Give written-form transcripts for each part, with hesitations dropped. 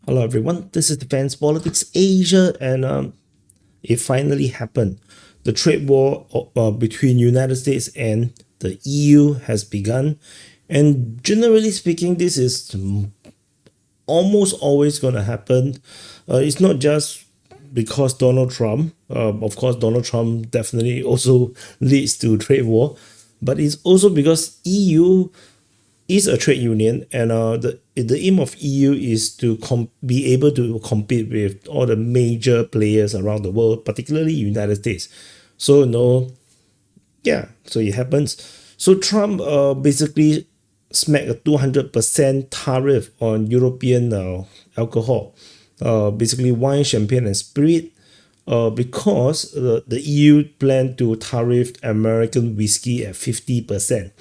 Hello everyone, this is Defense Politics Asia, and it finally happened. The trade war between United States and the EU has begun, and generally speaking, this is almost always going to happen. It's not just because Donald Trump. Of course, Donald Trump definitely also leads to trade war, but it's also because EU is a trade union, and the aim of EU is to be able to compete with all the major players around the world, particularly United States. So yeah, so it happens. So Trump basically smacked a 200% tariff on European alcohol, basically wine, champagne, and spirit. Because the EU planned to tariff American whiskey at 50%.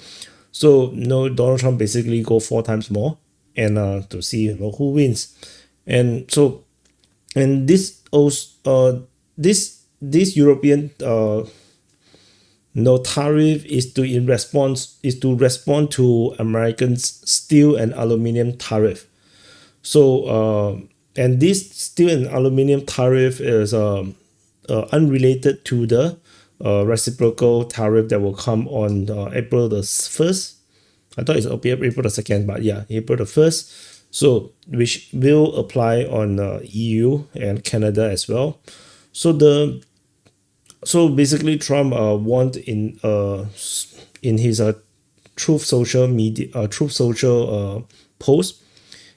So Donald Trump basically go 4 times more, and to see who wins, and so and this also this European tariff is to respond to Americans steel and aluminium tariff. So and this steel and aluminium tariff is unrelated to the reciprocal tariff that will come on April the 1st. I thought it's April the 2nd, but yeah, April the 1st. So which will apply on EU and Canada as well. So basically Trump won in his Truth Social media Truth Social post.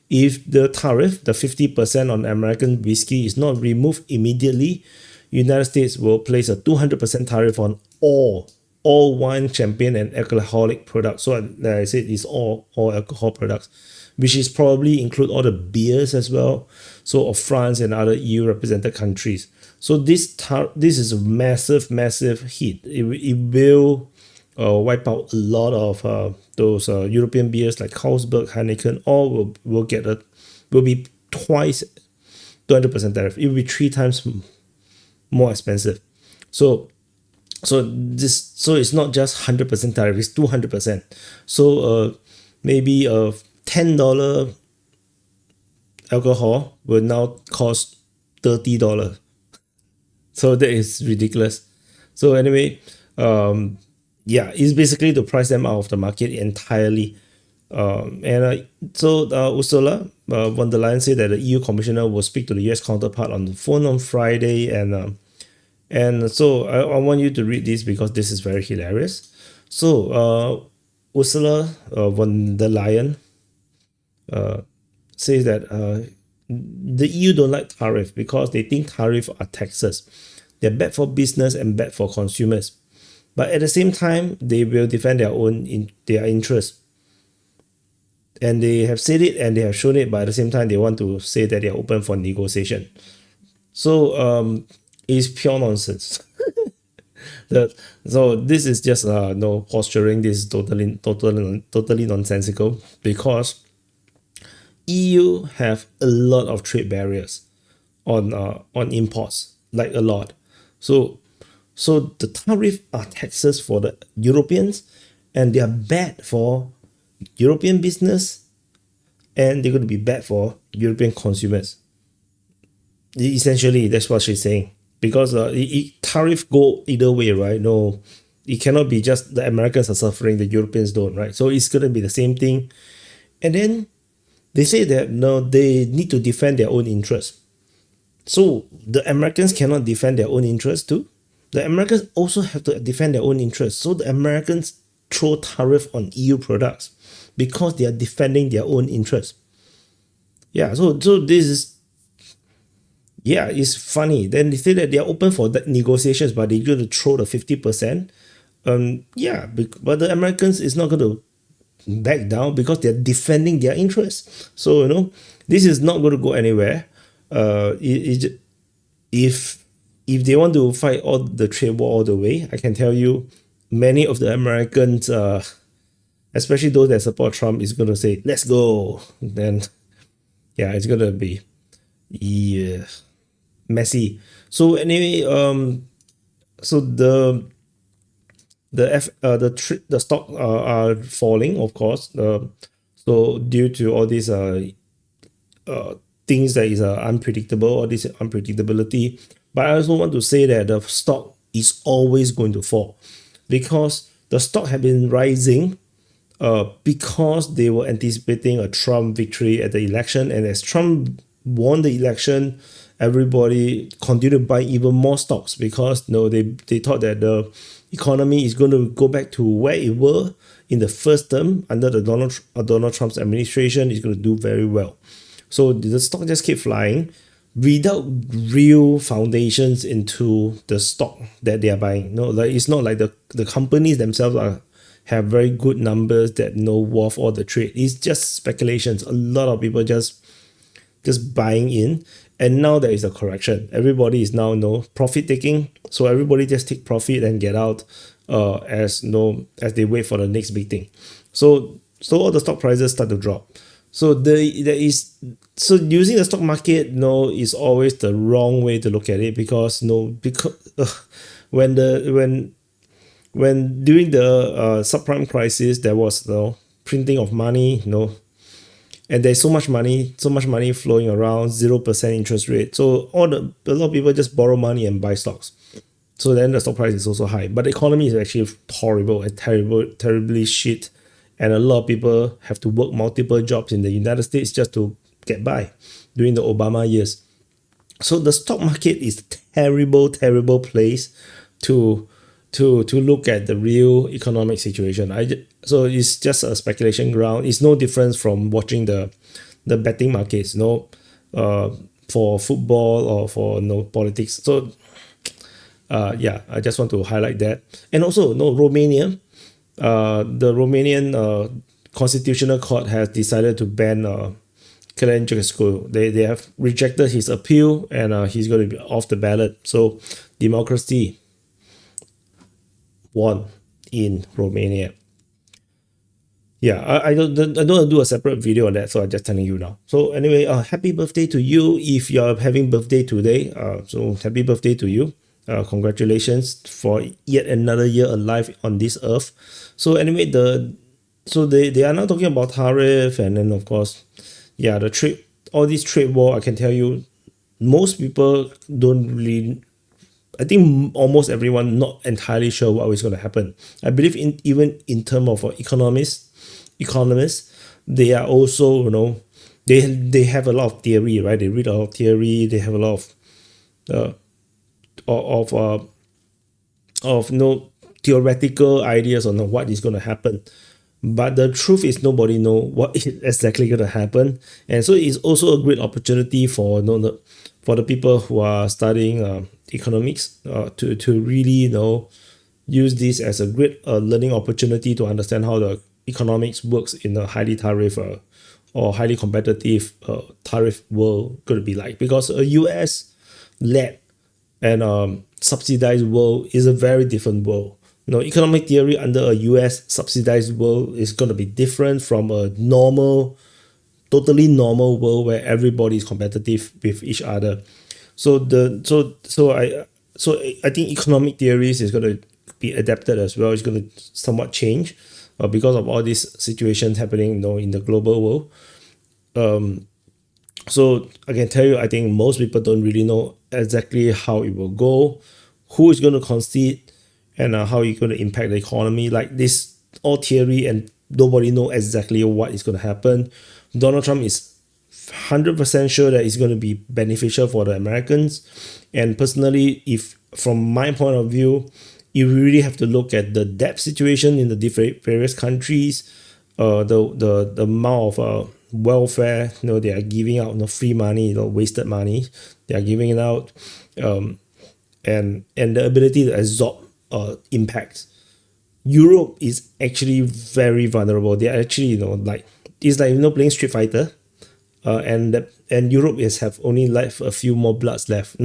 If the tariff, the 50% on American whiskey, is not removed immediately, United States will place a 200% tariff on all wine, champagne, and alcoholic products. So like I said, it's all alcohol products, which is probably include all the beers as well. So of France and other EU represented countries. So this is a massive hit. It will wipe out a lot of those European beers like Carlsberg, Heineken. All will be twice 200% tariff. It will be 3 times more expensive. So it's not just 100% tariff, it's 200%. So maybe a $10 alcohol will now cost $30. So that is ridiculous. So anyway, yeah, it's basically to price them out of the market entirely. So Ursula von der Leyen said that the EU commissioner will speak to the US counterpart on the phone on Friday, and so I want you to read this because this is very hilarious. So Ursula von der Leyen says that the EU don't like tariff because they think tariff are taxes. They're bad for business and bad for consumers. But at the same time, they will defend their interests. And they have said it and they have shown it, but at the same time, they want to say that they are open for negotiation. So it's pure nonsense. So this is just no posturing. This is totally nonsensical because EU have a lot of trade barriers on imports, like a lot. So the tariff are taxes for the Europeans, and they are bad for European business, and they're going to be bad for European consumers. Essentially, that's what she's saying. Because tariff go either way, right? No, it cannot be just the Americans are suffering, the Europeans don't, right? So it's going to be the same thing. And then they say that no, they need to defend their own interests. So the Americans cannot defend their own interests too. The Americans also have to defend their own interests. So the Americans throw tariff on EU products because they are defending their own interests. Yeah, so this is, yeah, it's funny. Then they say that they are open for that negotiations, but they're going to throw the 50%. Yeah, but the Americans is not going to back down because they're defending their interests. So this is not going to go anywhere. If they want to fight all the trade war all the way, I can tell you, many of the Americans, especially those that support Trump, is going to say, "Let's go." Then, yeah, it's going to be messy. So anyway, so the stock are falling, of course. So due to all these things that is unpredictable, or this unpredictability. But I also want to say that the stock is always going to fall, because the stock have been rising because they were anticipating a Trump victory at the election, and as Trump won the election, everybody continued to buy even more stocks, because they thought that the economy is going to go back to where it were in the first term under the Donald Trump's administration. Is going to do very well. So the stock just keep flying without real foundations into the stock that they are buying. No, like it's not like the companies themselves have very good numbers that know worth all the trade. It's just speculations. A lot of people just buying in, and now there is a correction. Everybody is now profit taking, so everybody just take profit and get out as they wait for the next big thing. So all the stock prices start to drop. So so using the stock market is always the wrong way to look at it, because when during the subprime crisis, there was printing of money, and there's so much money flowing around, 0% interest rate. So a lot of people just borrow money and buy stocks. So then the stock price is also high. But the economy is actually horrible and terribly shit. And a lot of people have to work multiple jobs in the United States just to get by during the Obama years. So the stock market is a terrible place to look at the real economic situation. So it's just a speculation ground. It's no difference from watching the betting markets, for football or for politics. So I just want to highlight that. And also Romania. The Romanian Constitutional Court has decided to ban Călin Georgescu. They have rejected his appeal, and he's going to be off the ballot. So democracy won in Romania. Yeah, I don't do a separate video on that, so I'm just telling you now. So anyway, happy birthday to you if you're having birthday today. So happy birthday to you. Congratulations for yet another year alive on this earth. So anyway, they are now talking about tariff, and then of course, the trade, all these trade war. I can tell you, most people don't really. I think almost everyone not entirely sure what is going to happen. I believe even in terms of economists, they are also they have a lot of theory, right? They read a lot of theory. They have a lot of theoretical ideas on what is going to happen, but the truth is nobody know what is exactly going to happen. And so it's also a great opportunity for the people who are studying economics to really use this as a great learning opportunity to understand how the economics works in a highly tariff or highly competitive tariff world going to be like, because a US led and subsidized world is a very different world. Economic theory under a US subsidized world is going to be different from a totally normal world where everybody is competitive with each other. So I think economic theories is going to be adapted as well. It's going to somewhat change because of all these situations happening in the global world. So I can tell you, I think most people don't really know exactly how it will go, who is going to concede, and how it's going to impact the economy. Like this, all theory, and nobody know exactly what is going to happen. Donald Trump is 100% sure that it's going to be beneficial for the Americans. And personally, if from my point of view, you really have to look at the debt situation in the different various countries, the amount of welfare they are giving out, free money, wasted money they are giving it out, and the ability to absorb impacts. Europe is actually very vulnerable. They are actually it's like playing Street Fighter, and Europe have only left a few more bloods left.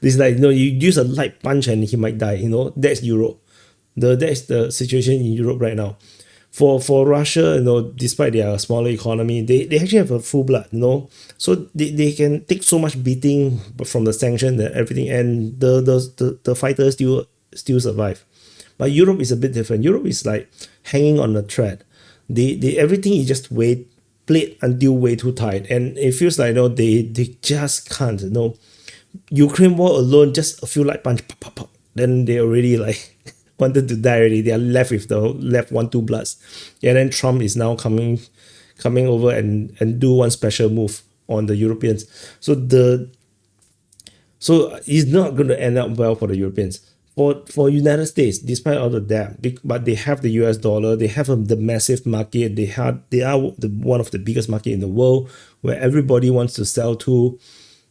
It's like you use a light punch and he might die. That's Europe. That's the situation in Europe right now. For Russia, despite their smaller economy, they actually have a full blood, so they can take so much beating from the sanction and everything, and the fighters still survive. But Europe is a bit different. Europe is like hanging on a thread. They everything is just wait played until way too tight, and it feels like they just can't. Ukraine war alone, just a few light punch, pop, pop, pop, then they already like wanted to die already. They are left with the left 1-2 bloods. And then Trump is now coming over and do one special move on the Europeans. So it's not going to end up well for the Europeans. For United States, despite all of that, but they have the US dollar, they have the massive market, they are one of the biggest market in the world where everybody wants to sell to.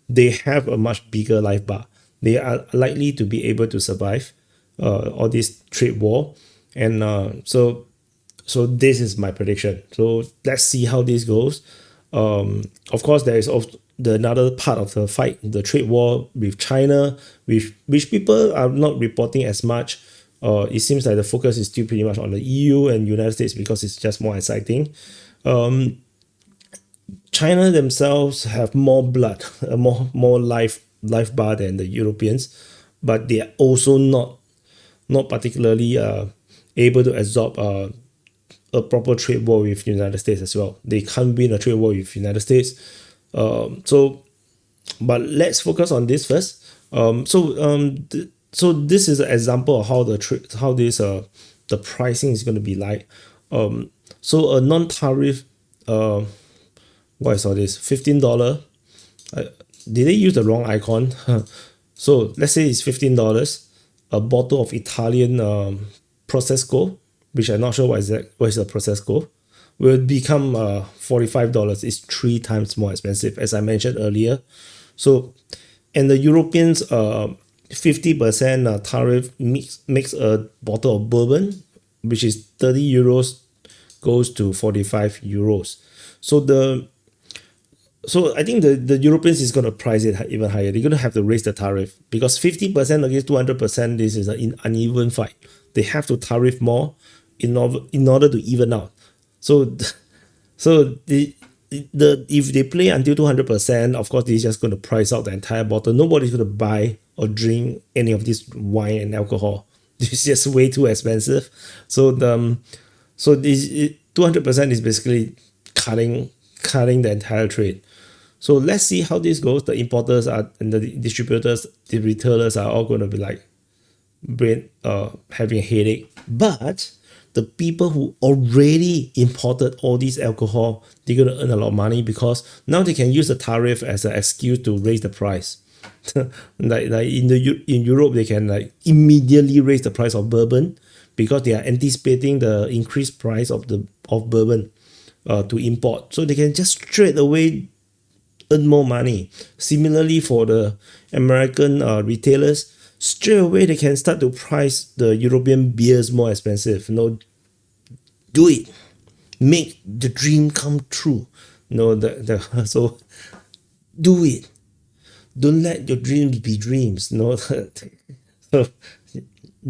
They have a much bigger life bar. They are likely to be able to survive all this trade war. And so this is my prediction. So let's see how this goes. Of course, there is also another part of the fight, the trade war with China, which people are not reporting as much. It seems like the focus is still pretty much on the EU and United States because it's just more exciting. China themselves have more blood, more life bar than the Europeans, but they are also not particularly able to absorb a proper trade war with United States as well. They can't win a trade war with United States. But let's focus on this first. So this is an example of how the pricing is going to be like. So a non-tariff, what is all this? $15. Did they use the wrong icon? So let's say it's $15. A bottle of Italian Prosecco, which I'm not sure what is the Prosecco, will become $45. It's 3 times more expensive, as I mentioned earlier. So, and the Europeans 50% tariff makes a bottle of bourbon, which is 30 euros, goes to 45 euros. So I think the Europeans is going to price it even higher. They're going to have to raise the tariff because 50% against 200%, this is an uneven fight. They have to tariff more in order to even out. So if they play until 200%, of course, they're just going to price out the entire bottle. Nobody's going to buy or drink any of this wine and alcohol. It's just way too expensive. So this 200% is basically cutting the entire trade. So let's see how this goes. The importers and the distributors, the retailers are all going to be like having a headache. But the people who already imported all this alcohol, they're going to earn a lot of money because now they can use the tariff as an excuse to raise the price. like in Europe, they can like immediately raise the price of bourbon because they are anticipating the increased price of bourbon to import. So they can just straight away earn more money. Similarly, for the American retailers, straight away they can start to price the European beers more expensive. Do it. Make the dream come true. So do it. Don't let your dreams be dreams. So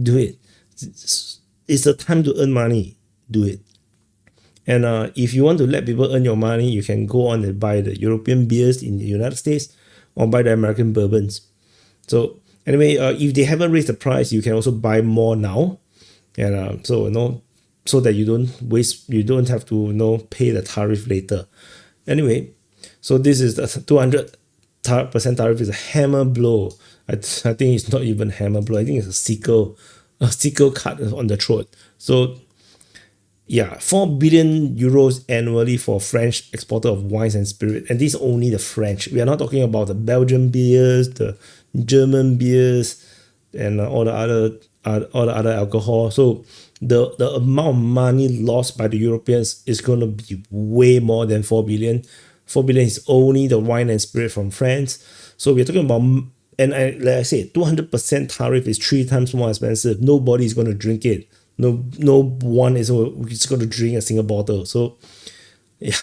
do it. It's the time to earn money. Do it. And if you want to let people earn your money, you can go on and buy the European beers in the United States or buy the American bourbons. So anyway, if they haven't raised the price, you can also buy more now. And so that you don't have to pay the tariff later. Anyway, so this is the 200% tariff is a hammer blow. I think it's not even hammer blow. I think it's a sickle cut on the throat. So yeah, 4 billion euros annually for French exporter of wines and spirit. And this is only the French. We are not talking about the Belgian beers, the German beers, and all the other alcohol. So the amount of money lost by the Europeans is going to be way more than 4 billion. 4 billion is only the wine and spirit from France. So we're talking about, and like I said, 200% tariff is 3 times more expensive. Nobody is going to drink it. No one is going to drink a single bottle. So yeah,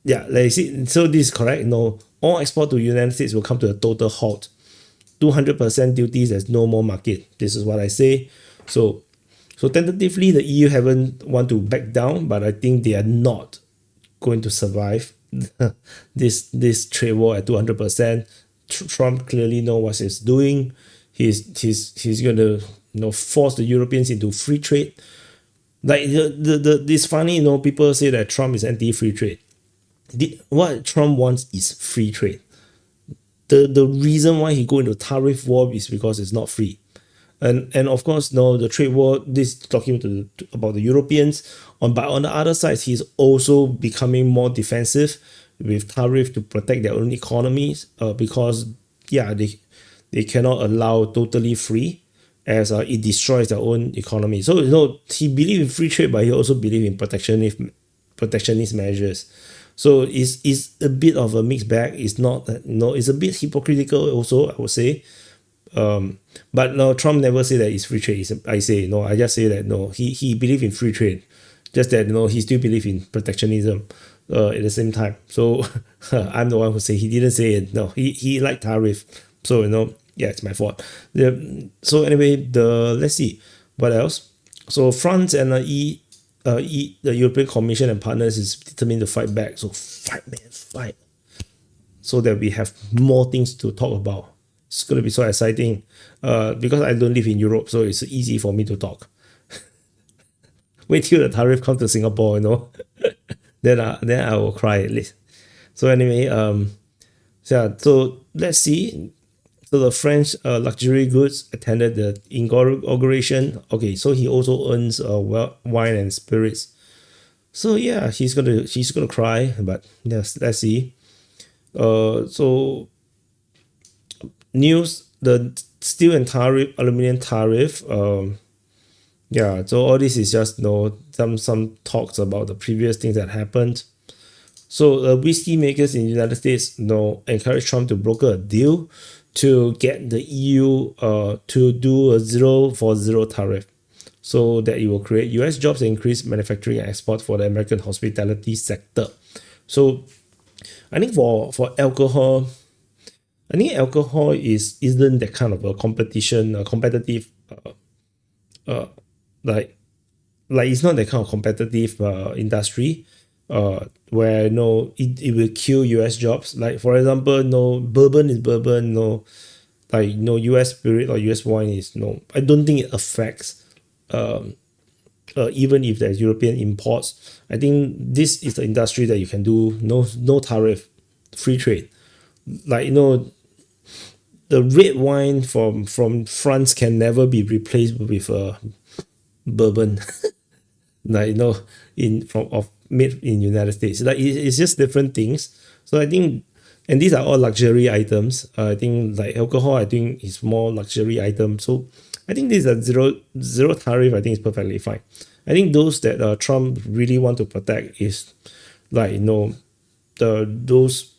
like I said, so this is correct. All export to the United States will come to a total halt. 200% duties, there's no more market. This is what I say. So tentatively, the EU haven't want to back down, but I think they are not going to survive this trade war at 200%. Trump clearly knows what he's doing. He's going to force the Europeans into free trade. Like it's funny, you know, people say that Trump is anti-free trade. What Trump wants is free trade. The reason why he go into tariff war is because it's not free. And of course, no, the trade war, this talking about the Europeans. But on the other side, he's also becoming more defensive with tariff to protect their own economies, because yeah, they cannot allow totally free, as it destroys their own economy. So you know, he believes in free trade, but he also believes in protectionist measures. So it's a bit of a mixed bag. It's not, it's a bit hypocritical also, I would say. But no, Trump never say that it's free trade. I say no. I just say that no, he believe in free trade, just that he still believe in protectionism at the same time. So I'm the one who say he didn't say it. No, he liked tariff. So yeah, it's my fault. So anyway, let's see what else. So France and the European Commission and partners is determined to fight back. So fight, man, fight, so that we have more things to talk about. It's going to be so exciting, because I don't live in Europe, so it's easy for me to talk. Wait till the tariff comes to Singapore, then I will cry at least. So anyway, so let's see. So the French luxury goods attended the inauguration. Okay, so he also owns wine and spirits. So yeah, she's gonna cry, but yes, let's see. So news, the steel and aluminum tariff. Yeah, so all this is just some talks about the previous things that happened. So whiskey makers in the United States encourage Trump to broker a deal to get the EU to do a 0 tariff, so that it will create US jobs and increase manufacturing and export for the American hospitality sector. So I think for alcohol, I think alcohol isn't that kind of a competitive, like it's not that kind of competitive industry, where it will kill US jobs. Like for example, bourbon is bourbon, like US spirit or US wine is I don't think it affects, even if there's European imports. I think this is the industry that you can do no tariff, free trade. Like the red wine from France can never be replaced with bourbon. Like made in United States. Like it's just different things. So I think, and these are all luxury items. I think like alcohol, I think is more luxury item. So I think this is a zero tariff. I think is perfectly fine. I think those that Trump really want to protect is like those,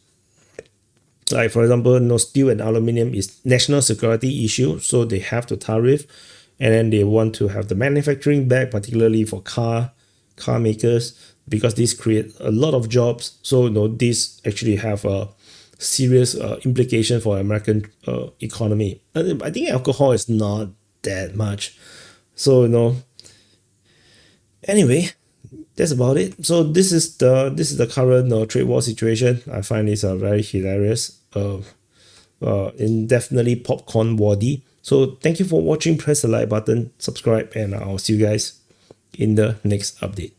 like for example, steel and aluminium is national security issue, so they have to tariff, and then they want to have the manufacturing back, particularly for car makers, because this create a lot of jobs. So this actually have a serious implication for American economy. I think alcohol is not that much. So anyway, that's about it. So this is the current trade war situation. I find this very hilarious, and definitely popcorn worthy. So thank you for watching. Press the like button, subscribe, and I'll see you guys in the next update.